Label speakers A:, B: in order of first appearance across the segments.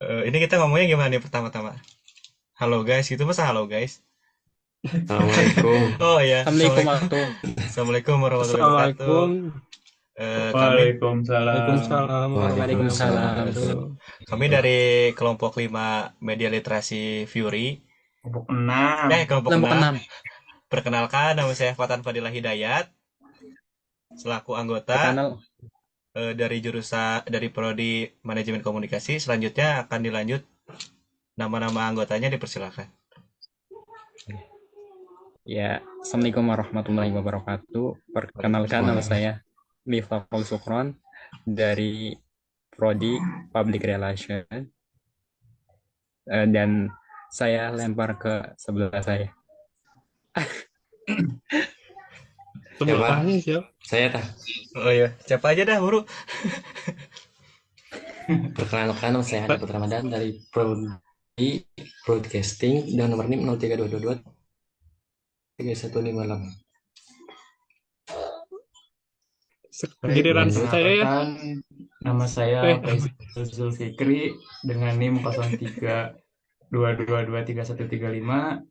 A: Ini kita ngomongnya gimana nih pertama-tama? Halo guys, gitu masa halo guys?
B: Assalamualaikum.
A: Oh ya,
C: Assalamualaikum
A: assalamualaikum.
C: warahmatullahi.
A: Assalamualaikum warahmatullahi wabarakatuh.
C: Assalamualaikum.
A: Kami
D: Waalaikumsalam.
C: Waalaikumsalam warahmatullahi
B: Waalaikumsalam.
C: wabarakatuh.
A: kami dari kelompok 5 Media Literasi Fury.
D: Kelompok 6.
A: Kelompok
C: Kelompok
A: 6.
C: 6.
A: Perkenalkan, nama saya Fatan Fadilah Hidayat, selaku anggota
C: Perkenal.
A: dari Prodi Manajemen Komunikasi. Selanjutnya akan dilanjut nama-nama anggotanya dipersilakan.
C: Ya, Assalamualaikum warahmatullahi wabarakatuh. Perkenalkan nama saya Miftahul Sukron dari Prodi Public Relation. Dan saya lempar ke sebelah saya.
B: Siapa?
C: Sebelahnya siapa?
B: Saya tak.
A: Oh iya, siapa aja dah, Buru.
B: Perkenalkan, nama saya Adi Putra Ramadan dari Prodi Broadcasting dan nomor NIM 03222 3158.
D: Baik,
C: Giliran saya ya.
D: perkenalkan, nama saya
C: Eh,
D: Faisal Zulfikri dengan NIM 0322233135.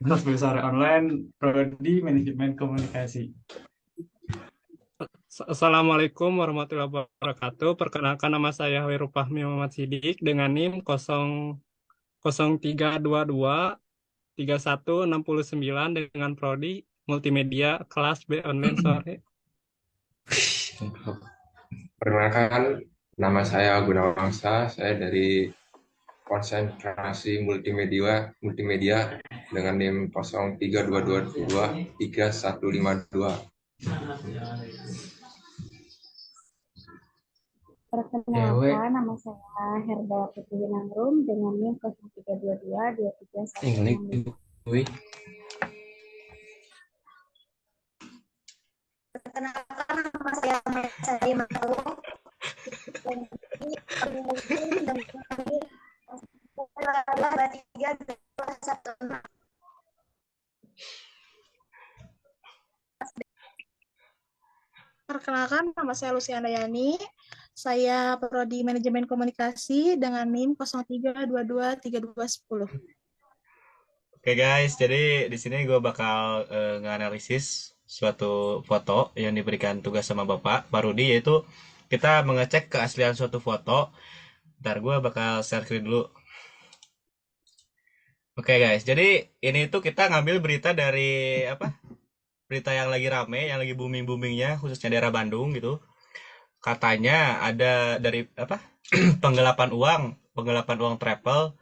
D: Terus besar online Prodi Manajemen Komunikasi.
C: Assalamualaikum warahmatullahi wabarakatuh. Perkenalkan nama saya Heru Fahmi Muhammad Sidik dengan NIM 0322 3169 dengan prodi multimedia kelas B online sore.
E: Perkenalkan, nama saya Gunawan Wangsa, saya dari konsentrasi multimedia dengan NIM 0322233152.
F: Perkenalkan, nama saya Herda Putri Nangrum dengan NIM 0322
B: Ini
F: 2316.
B: gue.
F: Perkenalkan, nama saya Mesari Malu
G: Perkenalkan, nama saya Luciana Yani. Saya Prodi Manajemen Komunikasi dengan NIM 03223210.
A: Oke guys, jadi di sini gue bakal nganalisis suatu foto yang diberikan tugas sama Bapak Rudi, yaitu kita mengecek keaslian suatu foto. Ntar gue bakal share screen dulu. Oke guys, jadi ini tuh kita ngambil berita dari apa? Berita yang lagi rame, yang lagi booming-boomingnya, khususnya daerah Bandung gitu. Katanya ada dari apa? penggelapan uang travel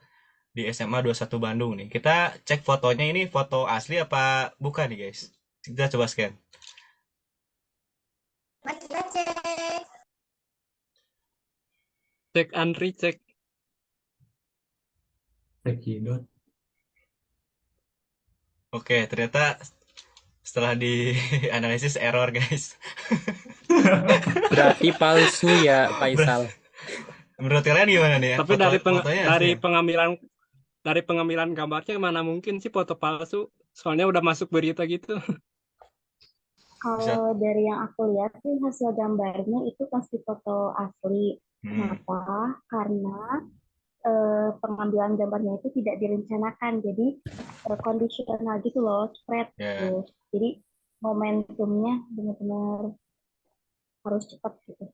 A: di SMA 21 Bandung nih. Kita cek fotonya, ini foto asli apa bukan nih guys. Kita coba scan.
C: Cek Andri, cek.
D: Tekidot.
A: Oke, ternyata setelah dianalisis error guys.
C: Berarti palsu ya, Faisal.
A: Menurut kalian gimana nih ya?
C: Tapi dari
A: Fotonya asli ya?
C: pengambilan gambarnya mana mungkin sih foto palsu? Soalnya udah masuk berita gitu.
A: Bisa.
F: Kalau dari yang aku lihat sih hasil gambarnya itu pasti foto asli. Kenapa? Karena pengambilan gambarnya itu tidak direncanakan, jadi kondisional gitu loh, spread
A: Ya.
F: gitu. Jadi momentumnya benar-benar harus cepat gitu.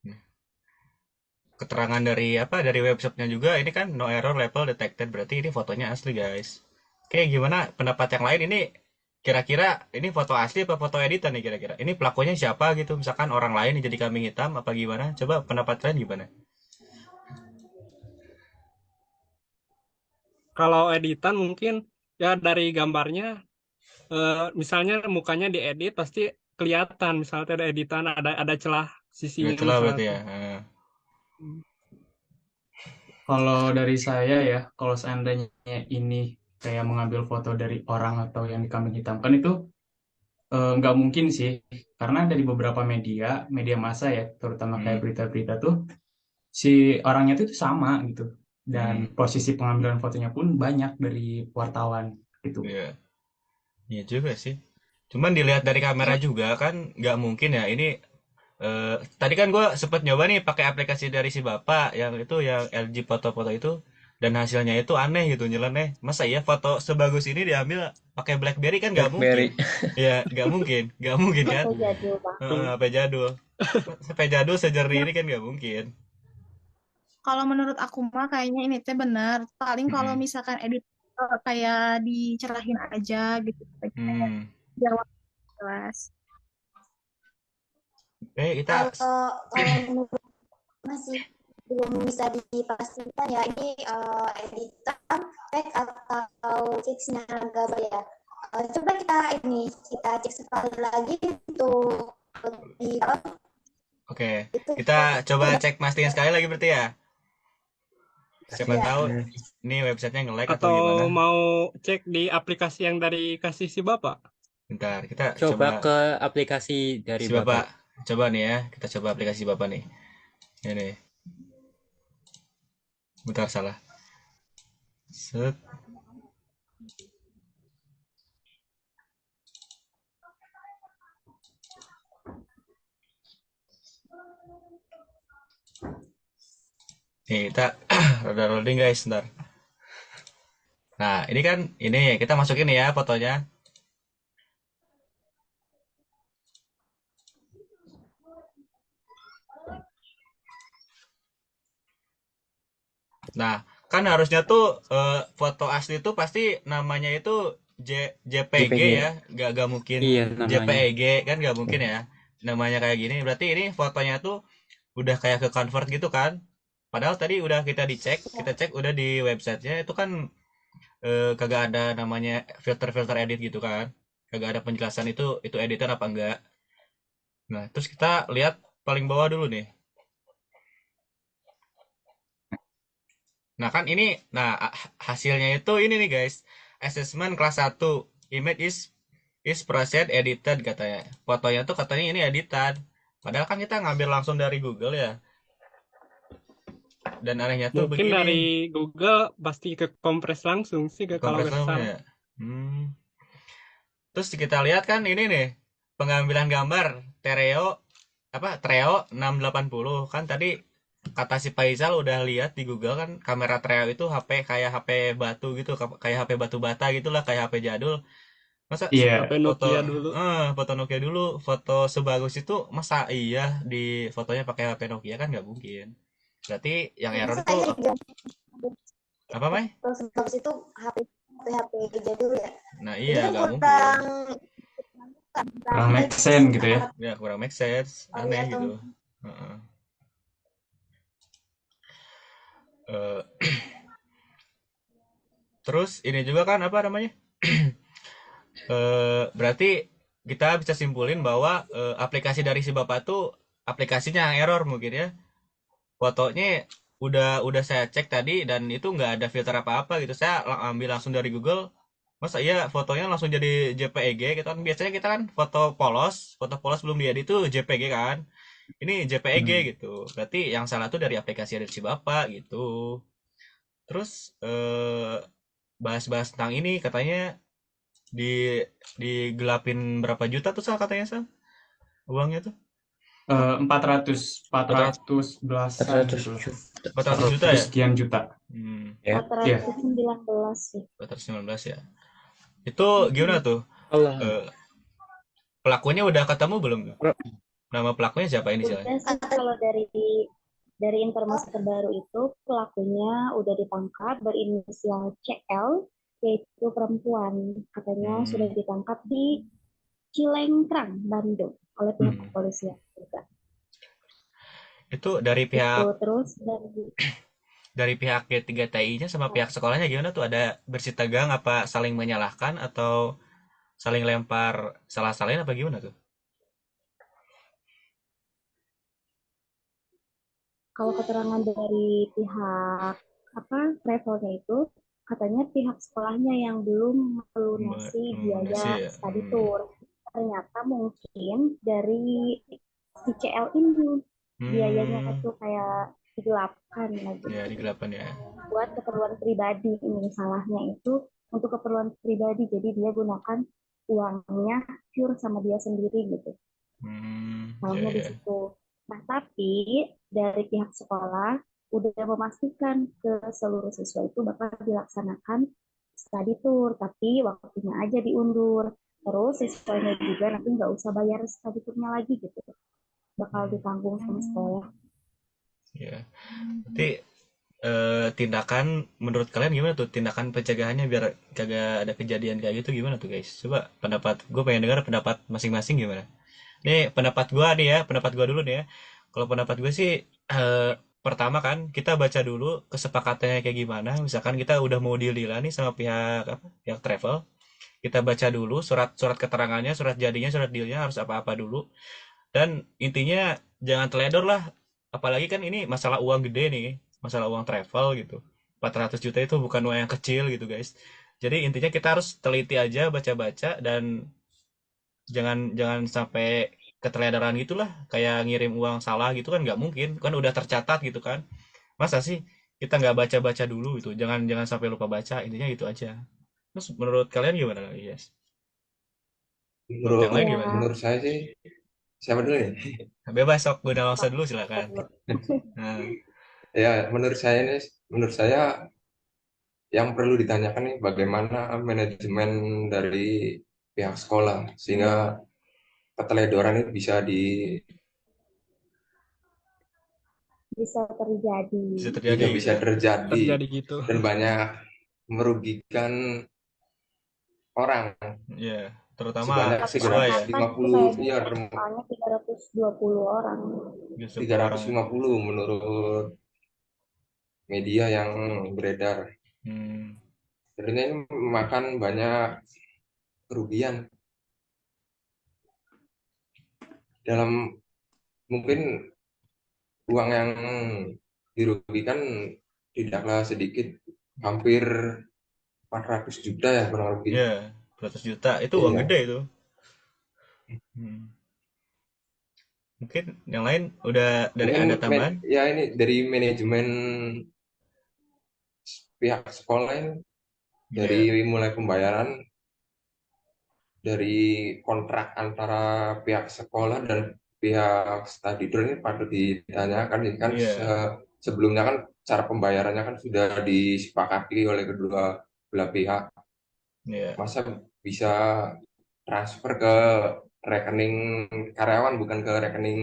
A: Keterangan dari apa? Dari websitenya juga ini kan no error level detected, berarti ini fotonya asli guys. Oke, gimana pendapat yang lain ini? Kira-kira ini foto asli apa foto editan nih kira-kira? Ini pelakunya siapa gitu? Misalkan orang lain yang jadi kambing hitam apa gimana? Coba pendapat kalian gimana?
C: Kalau editan mungkin ya dari gambarnya, misalnya mukanya diedit pasti kelihatan. Misalnya ada editan, ada celah sisinya
A: Itulah berarti ya.
C: misalnya.
D: Kalau dari saya ya, kalau seandainya ini kayak mengambil foto dari orang atau yang dikambing hitamkan itu nggak mungkin sih, karena dari beberapa media massa ya, terutama kayak berita-berita tuh si orangnya tuh sama gitu, dan posisi pengambilan fotonya pun banyak dari wartawan gitu.
A: Iya, iya juga sih. Cuman dilihat dari kamera juga kan nggak mungkin ya. Ini tadi kan gue sempet nyoba nih pakai aplikasi dari si bapak yang itu yang LG foto-foto itu. dan hasilnya itu aneh gitu, nyeleneh. Masa iya foto sebagus ini diambil pakai BlackBerry, kan nggak mungkin.
B: BlackBerry.
A: Ya nggak mungkin kan.
F: Foto jadul Bang.
A: HP jadul, HP jadul sejernih ini kan nggak mungkin.
G: Kalau menurut aku mah kayaknya ini teh benar. Paling kalau
A: Mm-mm.
G: misalkan edit kayak dicerahin aja gitu. Kayak
A: Hmm.
G: biar warna jelas.
A: Kita
H: Kalau menurut masih belum bisa dipastikan ya ini editan fake atau fixnya gambar ya. Coba kita cek sekali lagi untuk di
A: oke,
H: itu
A: kita coba cek mastiin sekali lagi berarti ya. Siapa
H: ya.
A: tahu ini websitenya nge-lag atau
C: Atau
A: gimana.
C: mau cek di aplikasi yang dari kasih si Bapak?
A: Bentar, kita
I: Coba
A: coba
I: ke aplikasi dari
A: si Bapak.
I: Bapak.
A: Coba nih ya, kita coba aplikasi Bapak nih. Ini, bentar, salah. Set. Nih, kita rada loading guys, bentar. Nah, ini kan, ini kita masukin ya fotonya. Nah, kan harusnya tuh foto asli tuh pasti namanya itu JPG
B: JPG.
A: ya, gak mungkin
I: Iya namanya.
A: JPEG, kan gak mungkin ya. Namanya kayak gini, berarti ini fotonya tuh udah kayak ke convert gitu kan. Padahal tadi udah kita cek udah di websitenya itu kan kagak ada namanya filter-filter edit gitu kan. Kagak ada penjelasan itu editan apa enggak. Nah, terus kita lihat paling bawah dulu nih. Nah, kan ini, nah hasilnya itu ini nih guys. Assessment kelas 1. Image is processed edited katanya. Fotonya tuh katanya ini editan. Padahal kan kita ngambil langsung dari Google ya. Dan anehnya tuh
C: Mungkin
A: begini.
C: dari Google pasti ke kompres langsung sih kalau
A: Kompres
C: nggak salah.
A: ya. Terus kita lihat kan ini nih. Pengambilan gambar Treo 680 kan tadi kata si Faisal udah lihat di Google kan kamera Treo itu HP kayak HP batu gitu, kayak HP batu bata gitulah, kayak HP jadul. Masa
D: Iya.
C: HP
A: foto
C: Nokia dulu.
A: foto Nokia dulu, foto sebagus itu masa iya di fotonya pakai HP Nokia, kan nggak mungkin. Berarti yang
H: Masa
A: error itu
H: saya
A: apa, Mai?
H: terus habis itu HP jadul ya.
A: Nah
H: Itu
A: iya
H: kan
A: nggak mungkin.
D: Kurang make sense gitu ya.
A: Ya kurang make sense, aneh
H: Atau
A: gitu. Heeh. Eh, terus ini juga kan apa namanya? Berarti kita bisa simpulin bahwa aplikasi dari si Bapak tuh aplikasinya yang error mungkin ya. Fotonya udah saya cek tadi dan itu nggak ada filter apa-apa gitu. Saya ambil langsung dari Google. Masa iya fotonya langsung jadi JPEG gitu kan. Biasanya kita kan foto polos belum diedit itu JPG kan. Ini JPEG gitu. Berarti yang salah tuh dari aplikasi dari si Bapak gitu. Terus bahas-bahas tentang ini katanya di digelapin berapa juta tuh Sal, katanya Sal, uangnya tuh
D: 400 belasan
B: 400
D: gitu loh.
B: juta.
A: 400 juta ya.
D: Sekian juta.
B: Ya.
F: 419 sih.
A: 419 ya. Itu gimana tuh?
I: Allah.
A: Pelakunya udah ketemu belum tuh?
I: Bro.
A: Nama pelakunya siapa ini
F: Udah sih, kalau dari informasi terbaru itu pelakunya udah ditangkap, berinisial CL, yaitu perempuan. Katanya sudah ditangkap di Cilengkrang, Bandung oleh pihak kepolisian juga.
A: Itu dari pihak
F: Itu terus
A: dari pihak G3TI-nya sama pihak sekolahnya gimana tuh? Ada bersih tegang apa saling menyalahkan atau saling lempar salah-salahin apa gimana tuh?
F: kalau keterangan dari pihak travelnya itu katanya pihak sekolahnya yang belum melunasi biaya study tour. Ternyata mungkin dari si CL ini biayanya tuh kayak digelapkan lagi.
A: Ya, digelapkan ya.
F: Buat keperluan pribadi, ini salahnya itu untuk keperluan pribadi, jadi dia gunakan uangnya pure sama dia sendiri gitu. Salahnya di situ. Nah, tapi dari pihak sekolah udah memastikan ke seluruh siswa itu bakal dilaksanakan study tour, tapi waktunya aja diundur. Terus siswanya juga nanti nggak usah bayar study tournya lagi gitu, bakal ditanggung sama sekolah.
A: Ya. Berarti tindakan menurut kalian gimana tuh tindakan pencegahannya biar kagak ada kejadian kayak gitu gimana tuh guys? Coba pendapat gue pengen dengar pendapat masing-masing gimana? Nih pendapat gue nih ya, pendapat gue dulu nih ya. Kalau pendapat gue sih pertama kan kita baca dulu kesepakatannya kayak gimana. Misalkan kita udah mau deal-dealan nih sama pihak apa? Pihak travel. Kita baca dulu surat-surat keterangannya, surat jadinya, surat dealnya harus apa-apa dulu. Dan intinya jangan teledor lah. Apalagi kan ini masalah uang gede nih, masalah uang travel gitu. 400 juta itu bukan uang yang kecil gitu guys. Jadi intinya kita harus teliti aja, baca-baca dan jangan jangan sampai keteledoran gitulah. Kayak ngirim uang salah gitu kan nggak mungkin. Kan udah tercatat gitu kan. Masa sih kita nggak baca-baca dulu gitu. Jangan jangan sampai lupa baca. Intinya itu aja. Terus menurut kalian gimana, Yes? Menurut yang
E: Menurut
A: lain
F: Ya,
A: gimana?
E: menurut saya sih, siapa dulu nih?
A: Bebas sok gue langsung dulu silakan.
F: Pak.
A: Nah,
E: Ya, menurut saya yang perlu ditanyakan nih bagaimana manajemen dari pihak sekolah sehingga keteledoran itu
F: bisa terjadi.
A: bisa terjadi gitu
E: bisa
A: ya.
E: terjadi
C: terjadi gitu.
E: dan banyak merugikan orang
A: Ya, terutama
E: sebanyak
A: siswa ya.
F: Kan itu
E: 350
F: kayak
E: ya
F: misalnya 320 orang.
A: 30 orang.
E: 350 menurut media yang beredar.
A: Hmm,
E: Sebenarnya ini memakan banyak kerugian dalam mungkin uang yang dirugikan tidaklah sedikit, hampir 400 juta ya kurang lebih.
A: ya, 200 juta itu uang
E: Iya.
A: gede itu. Hmm. Mungkin yang lain udah dari
E: Mungkin
A: ada tambahan?
E: ya ini dari manajemen pihak sekolah ini, dari
A: Ya,
E: mulai pembayaran, dari kontrak antara pihak sekolah dan pihak study tour ini patut ditanyakan. Ini kan
A: iya,
E: sebelumnya kan cara pembayarannya kan sudah disepakati oleh kedua belah pihak.
A: iya,
E: Masa bisa transfer ke rekening karyawan bukan ke rekening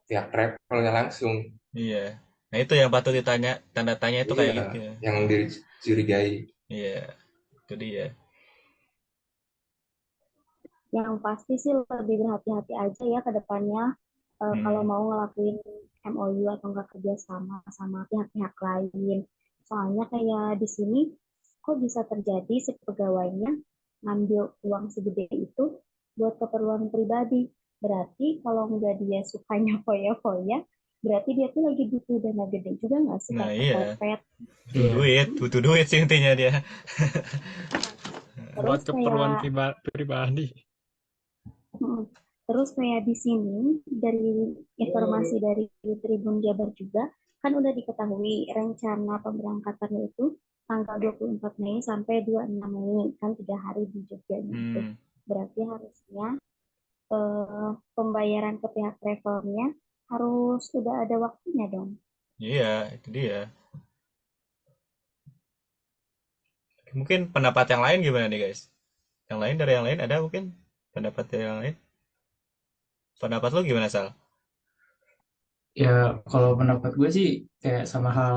E: pihak travelnya langsung?
A: iya. Nah itu yang patut ditanya, tanda tanya itu
E: Iya,
A: kayak gitu ya.
E: yang dicurigai.
A: Iya, itu dia.
F: Yang pasti sih lebih berhati-hati aja ya ke depannya, kalau mau ngelakuin MOU atau enggak kerja sama pihak-pihak lain. Soalnya kayak di sini kok bisa terjadi si pegawainya ngambil uang segede itu buat keperluan pribadi. Berarti kalau enggak dia sukanya foya-foya, berarti dia tuh lagi butuh dana gede juga nggak sih
A: Nah
F: kayak
A: iya,
F: kepepet.
C: Iya.
A: butuh duit sih intinya dia.
F: Terus
C: Buat keperluan
F: kayak
C: pribadi.
F: Mm. Terus kayak di sini dari informasi dari Tribun Jabar juga kan udah diketahui rencana pemberangkatannya itu tanggal 24 Mei sampai 26 Mei kan 3 hari di Jogja itu.
A: Hmm,
F: Berarti harusnya pembayaran ke pihak travelnya harus udah ada waktunya dong.
A: iya, itu dia. Mungkin pendapat yang lain gimana nih guys? Yang lain dari yang lain ada mungkin pendapat yang lain? Pendapat lu gimana Sal?
D: Ya, kalau pendapat gue sih kayak sama hal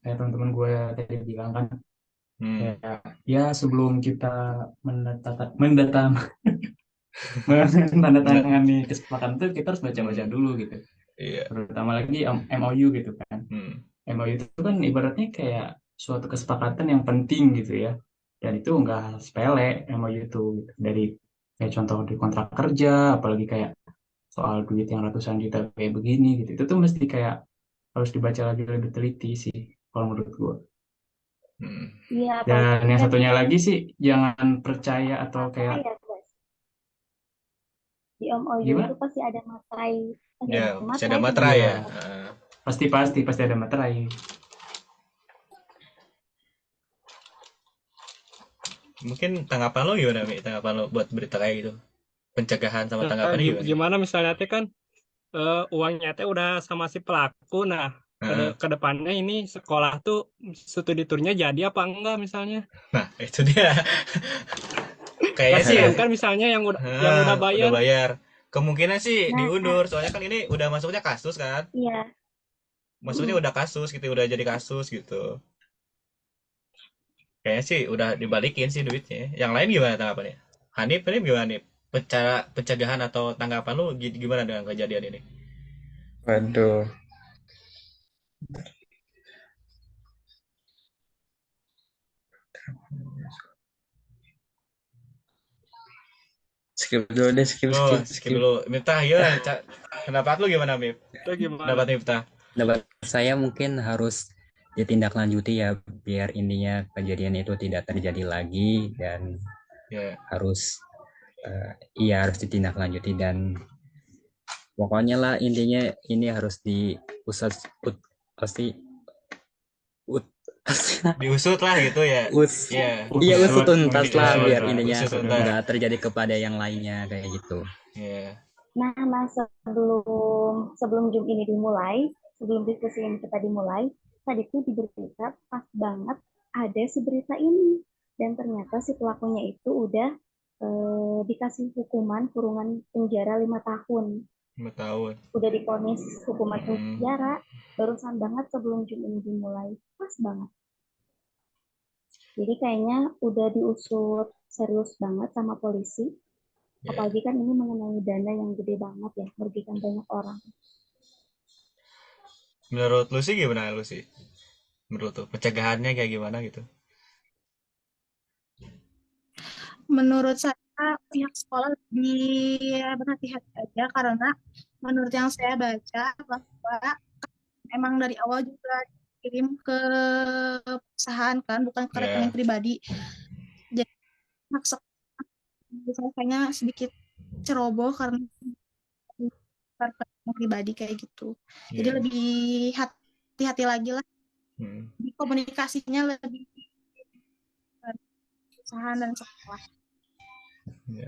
D: kayak teman-teman gue tadi bilang kan,
A: Hmm,
D: kayak ya sebelum kita menandatangani kesepakatan itu kita harus baca-baca
A: hmm,
D: dulu gitu.
A: iya.
D: Terutama lagi MOU gitu kan.
A: Hmm,
D: MOU itu kan ibaratnya kayak suatu kesepakatan yang penting gitu ya. Dan itu enggak sepele MOU itu gitu. Dari kayak contoh di kontrak kerja, apalagi kayak soal duit yang ratusan juta kayak begini gitu. Itu tuh mesti kayak harus dibaca lagi lebih teliti sih kalau menurut gue.
A: hmm.
F: Iya,
D: Dan
F: apalagi
D: yang
F: kan
D: satunya lagi sih jangan percaya atau kayak
F: materai ya guys. Di MOU itu
D: gimana?
F: pasti ada materai, pasti
A: Ya,
F: ada
A: masih ada
F: materai di
A: materai
D: Iya,
A: ya.
F: dalamnya.
D: pasti ada materai.
A: Mungkin tanggapan lo gimana, Mi? Tanggapan lo buat berita kayak gitu? Pencegahan sama
C: Nah,
A: tanggapannya gimana?
C: gimana misalnya teh kan uangnya teh udah sama si pelaku. Nah,
A: Heeh.
C: ke depannya ini sekolah tuh studi turnya jadi apa enggak misalnya.
A: Nah, itu dia. Kayaknya sih
C: Kasihan kan misalnya yang udah
A: udah
C: bayar.
A: bayar. Kemungkinan sih
F: Nah,
A: diundur, soalnya kan ini udah masuknya kasus kan.
F: iya.
A: Maksudnya udah kasus gitu, udah jadi kasus gitu. Kayaknya sih udah dibalikin sih duitnya. Yang lain gimana tanggapannya? Hanif, ini gimana nih? Pencegahan atau tanggapan lu gimana dengan kejadian ini?
B: Waduh, skip dulu deh, skip,
A: Oh,
B: skip,
A: skip
B: skip.
A: dulu. Miftah, gimana? Pendapat lu gimana, Mif?
C: Itu gimana?
A: Pendapat Miftah?
I: Pendapat saya mungkin harus ditindaklanjuti ya, biar intinya kejadian itu tidak terjadi lagi, dan
A: Ya.
I: harus harus ditindaklanjuti, dan pokoknya lah intinya ini harus diusut pasti
A: Diusut lah gitu ya. Iya.
I: iya usut tuntas lah,
A: Diusut
I: biar
A: lah,
I: intinya
A: usut tuntas.
I: nggak terjadi kepada yang lainnya kayak gitu.
A: Iya.
F: Nah, sebelum Zoom ini dimulai, sebelum diskusi ini kita dimulai, tadi tuh di berita pas banget ada si berita ini. Dan ternyata si pelakunya itu udah dikasih hukuman kurungan penjara 5 tahun.
A: 5 tahun.
F: Udah divonis hukuman penjara, barusan banget sebelum Zoom ini dimulai. Pas banget. Jadi kayaknya udah diusut serius banget sama polisi. Apalagi kan ini mengenai dana yang gede banget ya, merugikan banyak orang.
A: Menurut lu sih gimana lu sih? Menurut tuh pencegahannya kayak gimana gitu?
G: Menurut saya pihak sekolah lebih berhati-hati aja karena menurut yang saya baca bahwa emang dari awal juga dikirim ke perusahaan kan, bukan ke rekening pribadi. Jadi pihak sekolah kayaknya sedikit ceroboh karena rekening pribadi kayak gitu. Jadi lebih hati-hati lagi lah. Di komunikasinya lebih perusahaan dan sekolah.
A: Ya.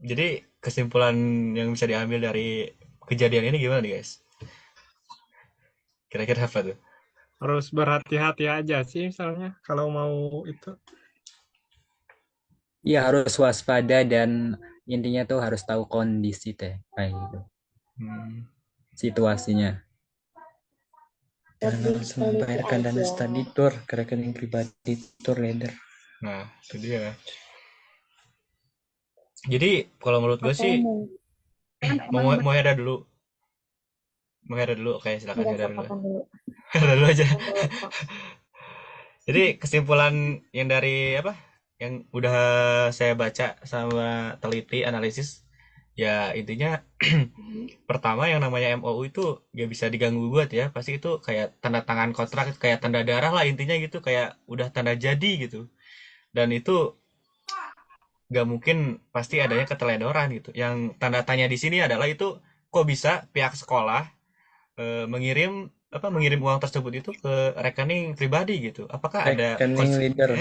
A: Jadi kesimpulan yang bisa diambil dari kejadian ini gimana nih guys? Kira-kira apa tuh?
C: Harus berhati-hati aja sih misalnya kalau mau itu.
I: Iya harus waspada, dan intinya tuh harus tahu kondisi teh kayak gitu. Situasinya.
B: Jangan langsung membayarkan dana study tour ke rekening pribadi tour leader.
A: Nah, itu dia. Jadi kalau menurut gue sih mau ada dulu. Mau ada dulu, oke silakan ada dulu. Ada dulu aja. Jadi kesimpulan yang dari apa? Yang udah saya baca sama teliti analisis, ya intinya pertama yang namanya MOU itu gak bisa diganggu gugat ya, pasti itu kayak tanda tangan kontrak, kayak tanda darah lah intinya gitu, kayak udah tanda jadi gitu. Dan itu gak mungkin pasti adanya keteledoran gitu. Yang tanda tanya di sini adalah itu kok bisa pihak sekolah mengirim uang tersebut itu ke rekening pribadi gitu. Apakah ada
B: rekening leader?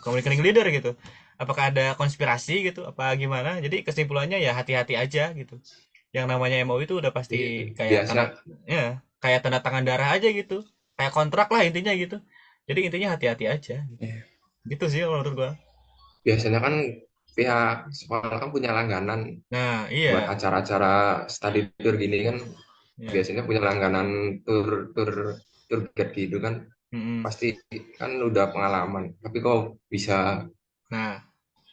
A: Rekening leader gitu. Apakah ada konspirasi gitu? Apa gimana? Jadi kesimpulannya ya hati-hati aja gitu. Yang namanya MOU itu udah pasti kayak kayak tanda tangan darah aja gitu. Kayak kontrak lah intinya gitu. Jadi intinya hati-hati aja. Gitu sih menurut gua.
E: Biasanya kan pihak sekolah kan punya langganan.
A: Nah, iya.
E: Buat acara-acara study tour gini kan biasanya punya langganan tour guide gitu kan. Pasti kan udah pengalaman. Tapi kok bisa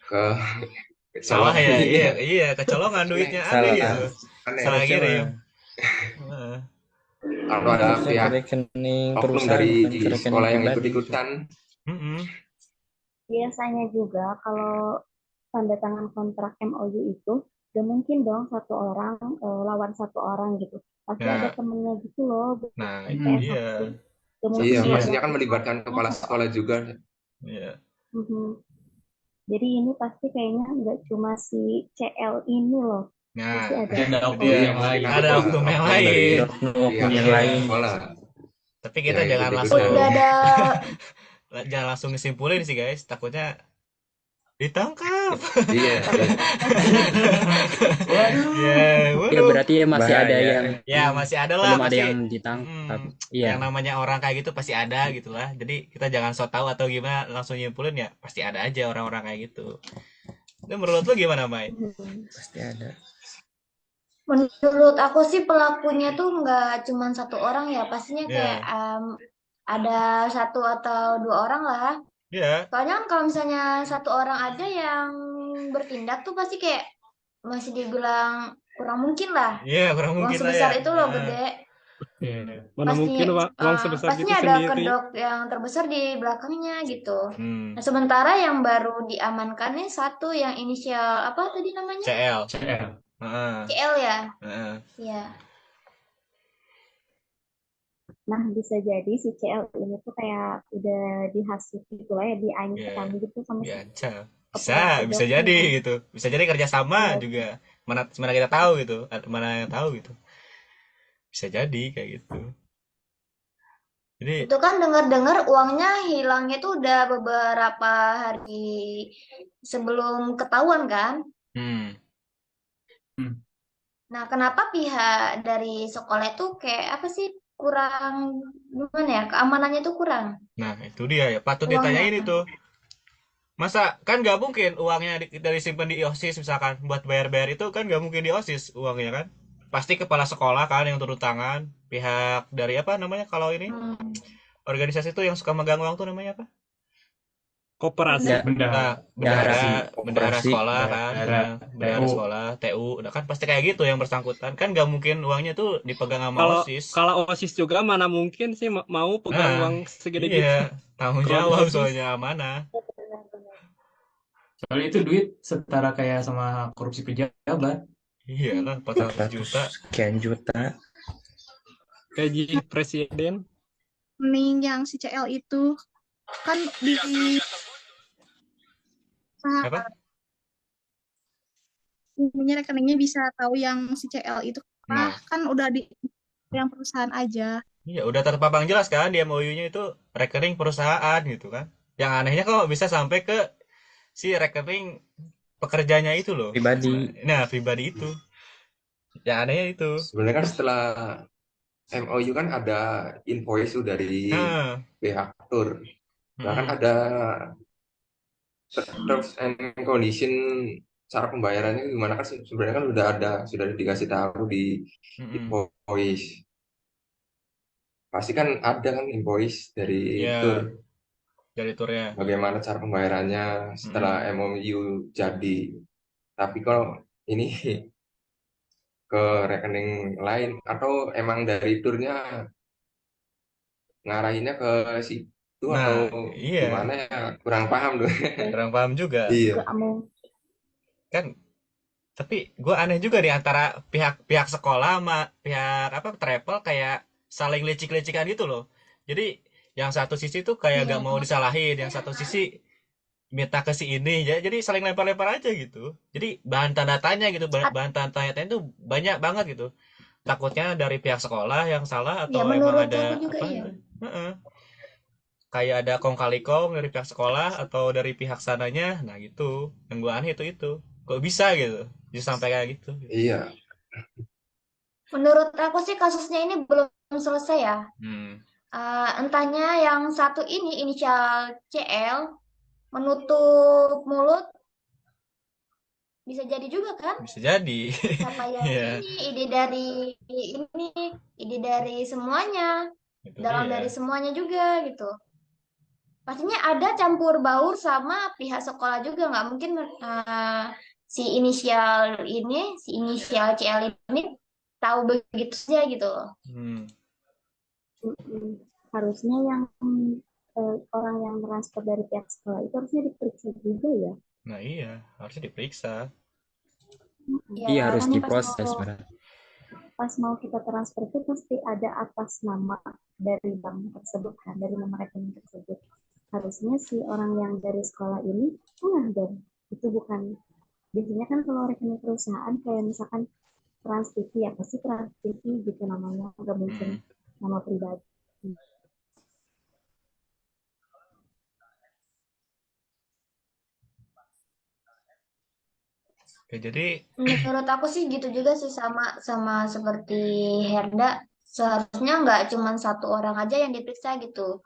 E: ke
A: salah ya? Iya, kecolongan duitnya aneh gitu. Salah kirim.
E: Kalau ada pihak oknum dari sekolah yang ikut-ikutan.
F: Biasanya juga kalau tanda tangan kontrak MOU itu gak mungkin dong satu orang lawan satu orang gitu, pasti ada temennya gitu loh.
A: Nah itu dia.
E: Iya, maksudnya kan melibatkan kepala sekolah juga.
A: Iya.
F: Jadi ini pasti kayaknya nggak cuma si CL ini loh.
A: Nah,
D: ada oknum yang lain.
A: Ada oknum yang lain.
B: Oknum yang lain.
A: Tapi kita jangan langsung jangan langsung ngesimpulin sih guys, takutnya Ditangkap.
E: Iya, iya.
D: Waduh.
A: Ya,
I: Ya
A: waduh.
I: berarti masih ada
E: Bahaya.
I: yang
A: Ya masih ada lah
I: belum ada
A: pasti.
I: yang ditangkap. Iya.
A: Yang namanya orang kayak gitu pasti ada gitu lah. Jadi kita jangan so tahu atau gimana langsung nyimpulin, ya pasti ada aja orang-orang kayak gitu. Itu menurut lu gimana, Mai?
I: Pasti ada.
H: Menurut aku sih pelakunya tuh nggak cuma satu orang ya, pastinya kayak
A: Ya,
H: ada satu atau dua orang lah.
A: ya,
H: Soalnya kan kalau misalnya satu orang ada yang bertindak tuh pasti kayak masih dibilang kurang mungkin lah.
A: ya kurang
H: Uang
A: mungkin lah ya.
H: sebesar itu loh gede.
C: Iya. Mana
H: Pasti
C: mungkin uang sebesar gitu
H: pastinya ada
C: sendiri.
H: kedok yang terbesar di belakangnya gitu.
A: Hmm,
H: Nah, sementara yang baru diamankan nih satu yang inisial apa tadi namanya?
A: CL.
D: CR.
A: Heeh,
H: CL ya.
A: heeh.
H: Iya.
F: Nah, bisa jadi si CL ini tuh kayak udah dihasut gitu lah ya,
A: Ya,
F: diancam gitu sama si
A: diancam. Bisa,
F: kepala
A: bisa
F: kedoknya.
A: jadi gitu. Bisa jadi kerjasama
F: Iya,
A: juga. Mana kita tahu gitu, mana yang tahu gitu. Bisa jadi kayak gitu. Jadi,
H: Itu kan dengar-dengar uangnya hilangnya tuh udah beberapa hari sebelum ketahuan kan.
A: hmm,
D: Hmm.
H: Nah, kenapa pihak dari sekolah itu kayak apa sih kurang gimana ya keamanannya tuh kurang
A: nah itu dia ya. Patut
H: uangnya.
A: ditanyain itu. Masa kan nggak mungkin uangnya dari simpan di OSIS misalkan buat bayar-bayar itu kan nggak mungkin di OSIS uangnya kan. Pasti kepala sekolah kan yang turun tangan. Pihak dari apa namanya kalau ini
H: Hmm.
A: organisasi itu yang suka megang uang tuh namanya apa?
C: Koperasi.
I: Ya,
A: Nah,
I: Dahara.
A: bendahara
E: Operasi.
A: sekolah kan,
D: Daerah
A: bendahara
D: TU.
A: sekolah, TU, nah kan pasti kayak gitu yang bersangkutan kan nggak mungkin uangnya tuh dipegang sama
C: Kalau
A: OSIS.
C: kalau OSIS juga mana mungkin sih mau pegang
A: Nah,
C: uang segede
A: iya,
C: gitu.
A: tanggung
C: Kalau di
A: jawab
C: OSIS.
A: soalnya amanah.
F: benar-benar.
D: Soalnya itu duit setara kayak sama korupsi pejabat.
A: Iyalah, 400 juta.
I: Sekian juta.
C: Gaji presiden.
G: Mending yang si CL itu kan di
A: Apa?
G: ininya rekeningnya bisa tahu yang si CL itu
A: Nah,
G: kan udah di yang perusahaan aja.
A: iya udah terpampang jelas kan di MOU-nya itu rekening perusahaan gitu kan. Yang anehnya kok bisa sampai ke si rekening pekerjanya itu loh.
I: Pribadi.
A: Nah, pribadi itu. Yang anehnya itu.
E: Sebenarnya kan setelah MOU kan ada invoice tuh dari
A: Nah,
E: pihak tur. Nah kan ada terms and condition cara pembayarannya gimana kan sebenarnya kan sudah dikasih tahu di
A: mm-mm.
E: invoice. Pasti kan ada kan invoice dari tur
A: Ya, dari turnya.
E: bagaimana cara pembayarannya setelah MOU jadi. Tapi kalau ini ke rekening lain atau emang dari turnya ngarahinnya ke situ atau
A: Nah, iya,
E: gimana ya kurang paham tuh.
A: kurang paham juga.
E: Iya.
F: Gak mau.
A: Kan, tapi gue aneh juga nih antara pihak sekolah sama pihak apa travel kayak saling lecik-lecikan gitu loh. Jadi yang satu sisi tuh kayak
H: Iya.
A: gak mau disalahin, yang satu sisi minta ke si ini ya. Jadi saling lempar-lempar aja gitu. Jadi bahan tanda tanya gitu, bahan tanda tanya itu banyak banget gitu. Takutnya dari pihak sekolah yang salah atau
H: Ya
A: emang
H: menurut
A: ada
H: aku juga
A: apa
H: iya.
A: gitu. Heeh. Kayak ada kong kali kong dari pihak sekolah atau dari pihak sananya, nah gitu. Yang gue aneh itu kok bisa gitu bisa sampai kayak gitu.
E: Iya.
H: Menurut aku sih kasusnya ini belum selesai ya.
A: Hmm.
H: Entahnya yang satu ini inisial CL menutup mulut bisa jadi juga kan?
A: Bisa jadi.
H: Siapa yang
A: Iya,
H: ini ide dari semuanya,
A: itu
H: dalam
A: dia.
H: dari semuanya juga gitu. Pastinya ada campur baur sama pihak sekolah juga, nggak mungkin si inisial CL ini tahu begitu saja gitu loh.
A: Hmm.
F: Harusnya yang orang yang transfer dari pihak sekolah itu harusnya diperiksa juga ya.
A: Nah iya, harusnya diperiksa.
H: Ya,
I: Iya harus
H: makanya
I: diproses berarti.
F: Pas mau kita transfer itu pasti ada atas nama dari bank tersebut kan, dari nama rekening tersebut. Harusnya si orang yang dari sekolah ini dong. Itu bukan, biasanya kan kalau rekening perusahaan kayak misalkan Trans TV ya, pasti Trans TV gitu namanya, nggak mungkin nama pribadi.
A: Oke, jadi
H: Menurut aku sih gitu juga sih, sama sama seperti Herda. Seharusnya nggak cuma satu orang aja yang diperiksa gitu.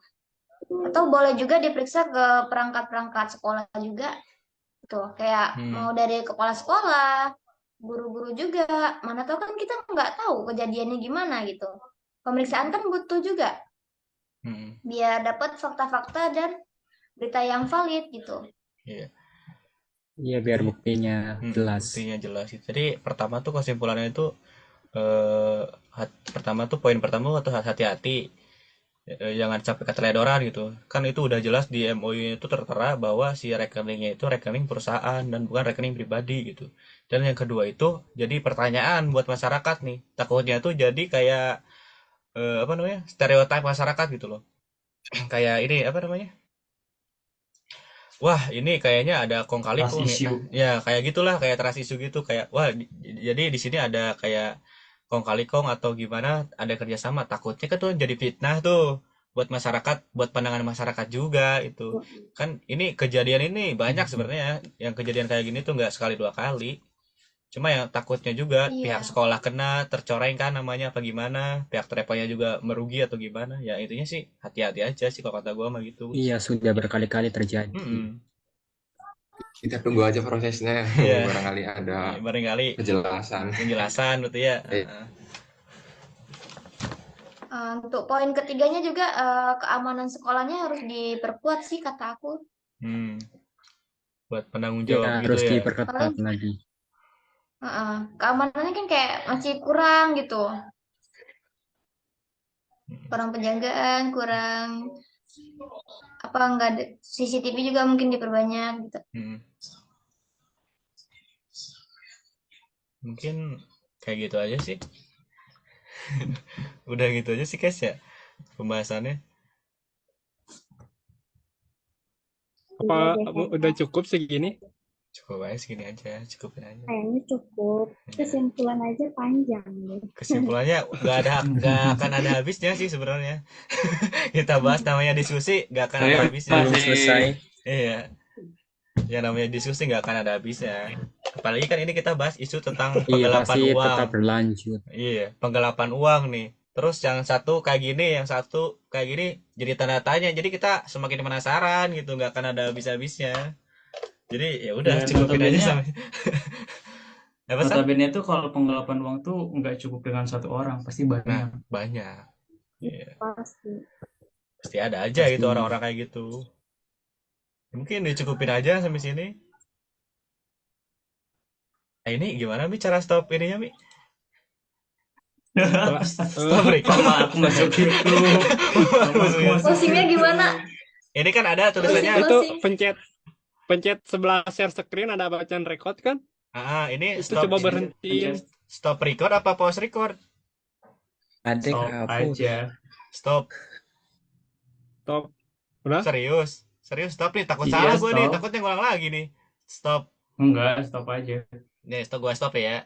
H: Atau boleh juga diperiksa ke perangkat-perangkat sekolah juga. Tuh, kayak mau dari kepala sekolah, guru-guru juga. Mana tahu kan kita nggak tahu kejadiannya gimana gitu. Pemeriksaan kan butuh juga biar dapat fakta-fakta dan berita yang valid gitu.
A: Iya.
I: Iya, biar buktinya jelas.
A: Buktinya jelas. Jadi pertama tuh kesimpulannya itu pertama tuh poin pertama tuh hati-hati. Jangan sampai keteledoran gitu. Kan itu udah jelas di MOU itu tertera bahwa si rekeningnya itu rekening perusahaan dan bukan rekening pribadi gitu. Dan yang kedua itu jadi pertanyaan buat masyarakat nih. Takutnya tuh jadi kayak apa namanya? Stereotip masyarakat gitu loh. Kayak ini apa namanya? Wah, ini kayaknya ada kong kali
D: Trust
A: kong nih.
D: issue.
A: Ya, kayak gitulah, kayak trust issue gitu. Kayak, wah, jadi di sini ada kayak kong kali kong atau gimana, ada kerjasama. Takutnya kan tuh jadi fitnah tuh buat masyarakat, buat pandangan masyarakat juga itu. Kan ini kejadian ini banyak sebenarnya. Yang kejadian kayak gini tuh nggak sekali dua kali. Cuma yang takutnya juga pihak
H: Iya.
A: sekolah kena, tercoreng kan namanya apa gimana, pihak travelnya juga merugi atau gimana. Ya intinya sih hati-hati aja sih kalau kata gua mah gitu.
I: Iya, sudah berkali-kali terjadi.
E: Kita tunggu aja prosesnya.
A: Iya.
E: Barangkali ada
A: Barangkali
E: penjelasan.
A: betul ya.
H: Untuk poin ketiganya juga keamanan sekolahnya harus diperkuat sih kata aku.
A: Buat penanggung
I: Ya,
A: jawab gitu
I: harus
A: ya.
I: diperketat lagi.
H: Keamanannya kan kayak masih kurang gitu. Kurang penjagaan, kurang apa enggak ada CCTV juga mungkin diperbanyak gitu.
A: Mungkin kayak gitu aja sih. Udah gitu aja sih guys ya pembahasannya.
C: Apa udah cukup segini?
A: Cukup aja segini aja, cukupin aja.
F: Kayaknya cukup. Kesimpulan aja panjang nih.
A: Kesimpulannya nggak akan ada habisnya sih sebenarnya. Kita bahas namanya diskusi nggak akan ada habisnya.
I: Belum selesai.
A: Iya. Ya namanya diskusi nggak akan ada habisnya. Apalagi kan ini kita bahas isu tentang penggelapan
I: pasti
A: uang.
I: tetap berlanjut.
A: Iya, penggelapan uang nih. Terus yang satu kayak gini, yang satu kayak gini, jadi tanda tanya. Jadi kita semakin penasaran gitu, nggak akan ada habis-habisnya. Jadi ya udah cukupin aja sampai.
D: Notabene tuh kalau penggelapan uang tuh nggak cukup dengan satu orang, pasti banyak.
A: Nah, banyak. Iya.
F: Pasti.
A: Pasti ada aja gitu orang-orang kayak gitu. Mungkin dicukupin aja sampai sini. Ini gimana Mi cara stop ininya Mi? Stop record.
D: Aku masuk itu.
H: Closingnya gimana?
A: Ini kan ada tulisannya
C: Itu pencet sebelah share screen ada bacaan record kan?
A: Ini
C: itu
A: stop,
C: coba berhenti.
A: Stop record apa pause record?
I: Ada
D: aja.
A: Stop.
C: Udah?
A: Serius stop nih, takut salah gue nih, takutnya ngulang lagi nih. Stop.
D: Enggak, stop aja.
A: Nih, stop, gua stop ya.